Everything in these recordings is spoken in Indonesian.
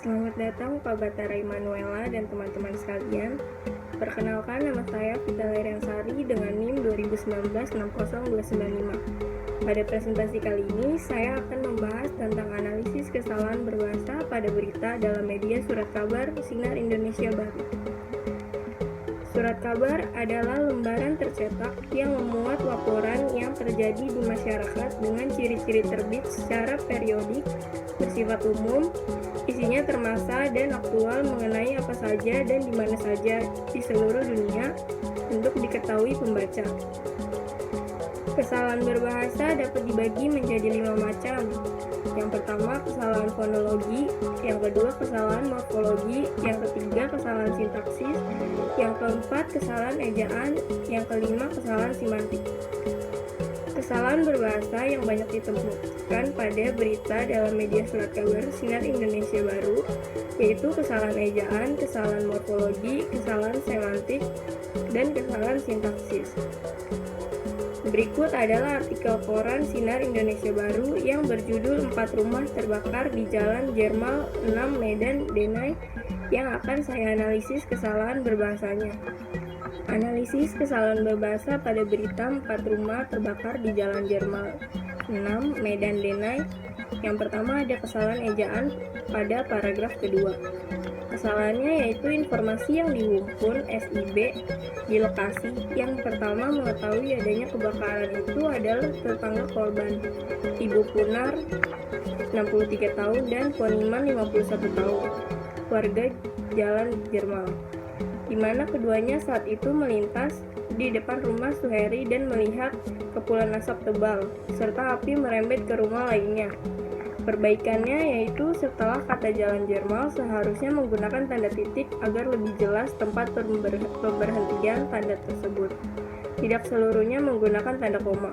Selamat datang Pak Batara Emanuela dan teman-teman sekalian. Perkenalkan, nama saya Vita Leriansari dengan NIM 2019-60295. Pada presentasi kali ini, saya akan membahas tentang analisis kesalahan berbahasa pada berita dalam media surat kabar Sinar Indonesia Baru. Surat kabar adalah lembaran tercetak yang memuat laporan yang terjadi di masyarakat dengan ciri-ciri terbit secara periodik, bersifat umum, isinya termasa dan aktual mengenai apa saja dan di mana saja di seluruh dunia untuk diketahui pembaca. Kesalahan berbahasa dapat dibagi menjadi 5 macam. Yang pertama, kesalahan fonologi, yang kedua, kesalahan morfologi, yang ketiga, kesalahan sintaksis, yang keempat, kesalahan ejaan, yang kelima, kesalahan semantik. Kesalahan berbahasa yang banyak ditemukan pada berita dalam media surat kabar Sinar Indonesia Baru, yaitu kesalahan ejaan, kesalahan morfologi, kesalahan semantik, dan kesalahan sintaksis. Berikut adalah artikel koran Sinar Indonesia Baru yang berjudul 4 rumah terbakar di Jalan Jermal 6 Medan Denai yang akan saya analisis kesalahan berbahasanya. Analisis kesalahan berbahasa pada berita 4 rumah terbakar di Jalan Jermal 6 Medan Denai. Yang pertama ada kesalahan ejaan pada paragraf kedua. Kesalahannya yaitu informasi yang dihimpun SIB di lokasi yang pertama mengetahui adanya kebakaran itu adalah tetangga korban, Ibu Punar 63 tahun dan Poniman 51 tahun, warga Jalan Jermal, di mana keduanya saat itu melintas di depan rumah Suheri dan melihat kepulan asap tebal, serta api merembet ke rumah lainnya. Perbaikannya yaitu setelah kata Jalan Jermal seharusnya menggunakan tanda titik agar lebih jelas tempat pemberhentian tanda tersebut. Tidak seluruhnya menggunakan tanda koma.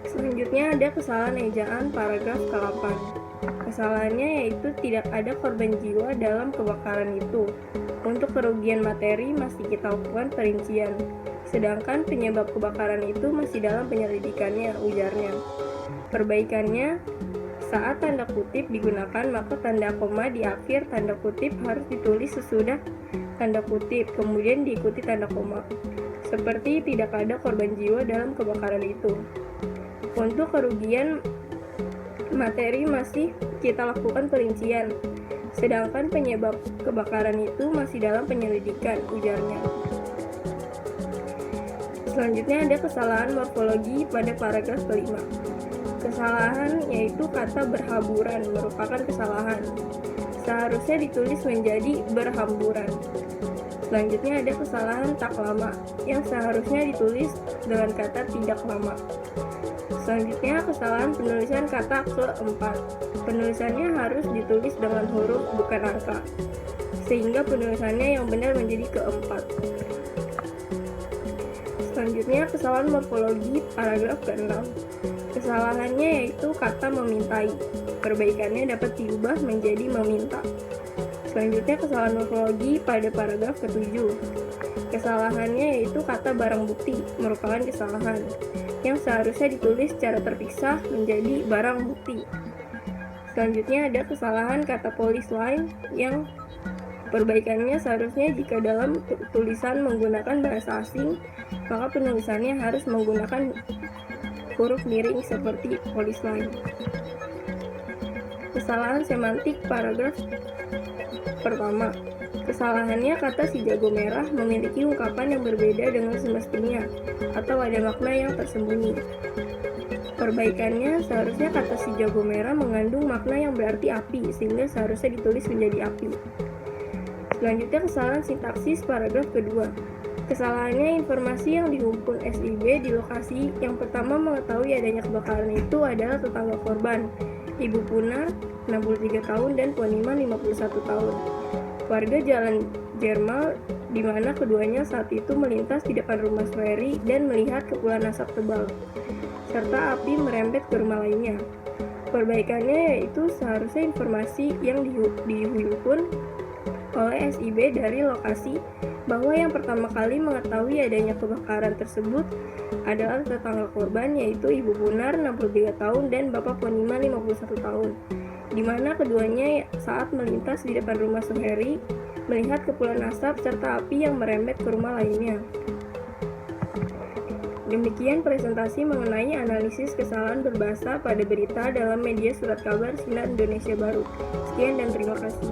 Selanjutnya ada kesalahan ejaan paragraf ke-8. Kesalahannya yaitu tidak ada korban jiwa dalam kebakaran itu. Untuk kerugian materi masih kita lakukan perincian. Sedangkan penyebab kebakaran itu masih dalam penyelidikannya, ujarnya. Perbaikannya, saat tanda kutip digunakan maka tanda koma di akhir tanda kutip harus ditulis sesudah tanda kutip, kemudian diikuti tanda koma. Seperti tidak ada korban jiwa dalam kebakaran itu. Untuk kerugian materi masih kita lakukan perincian, sedangkan penyebab kebakaran itu masih dalam penyelidikan, ujarnya. Selanjutnya ada kesalahan morfologi pada paragraf kelima. Kesalahan yaitu kata berhamburan merupakan kesalahan. Seharusnya ditulis menjadi berhamburan. Selanjutnya ada kesalahan tak lama yang seharusnya ditulis dengan kata tidak lama. Selanjutnya kesalahan penulisan kata keempat. Penulisannya harus ditulis dengan huruf bukan angka, sehingga penulisannya yang benar menjadi keempat. Selanjutnya kesalahan morfologi paragraf ke-6. Kesalahannya yaitu kata memintai. Perbaikannya dapat diubah menjadi meminta. Selanjutnya kesalahan morfologi pada paragraf ke-7. Kesalahannya yaitu kata barang bukti merupakan kesalahan yang seharusnya ditulis secara terpisah menjadi barang bukti. Selanjutnya ada kesalahan kata polis lain yang perbaikannya seharusnya jika dalam tulisan menggunakan bahasa asing maka penulisannya harus menggunakan huruf miring seperti polis lain. Kesalahan semantik paragraf pertama. Kesalahannya kata si jago merah memiliki ungkapan yang berbeda dengan semestinya atau ada makna yang tersembunyi. Perbaikannya seharusnya kata si jago merah mengandung makna yang berarti api sehingga seharusnya ditulis menjadi api. Selanjutnya kesalahan sintaksis paragraf kedua. Kesalahannya informasi yang dihimpun SIB di lokasi yang pertama mengetahui adanya kebakaran itu adalah tetangga korban, Ibu Punar 63 tahun dan Poniman 51 tahun, warga Jalan Jermal, di mana keduanya saat itu melintas di depan rumah Suheri dan melihat kepulan asap tebal, serta api merembet ke rumah lainnya. Perbaikannya yaitu seharusnya informasi yang dihimpun oleh SIB dari lokasi bahwa yang pertama kali mengetahui adanya kebakaran tersebut adalah tetangga korban yaitu Ibu Punar 63 tahun dan Bapak Poniman 51 tahun, di mana keduanya saat melintas di depan rumah Suheri melihat kepulan asap serta api yang merembet ke rumah lainnya. Demikian presentasi mengenai analisis kesalahan berbahasa pada berita dalam media surat kabar Sinar Indonesia Baru. Sekian dan terima kasih.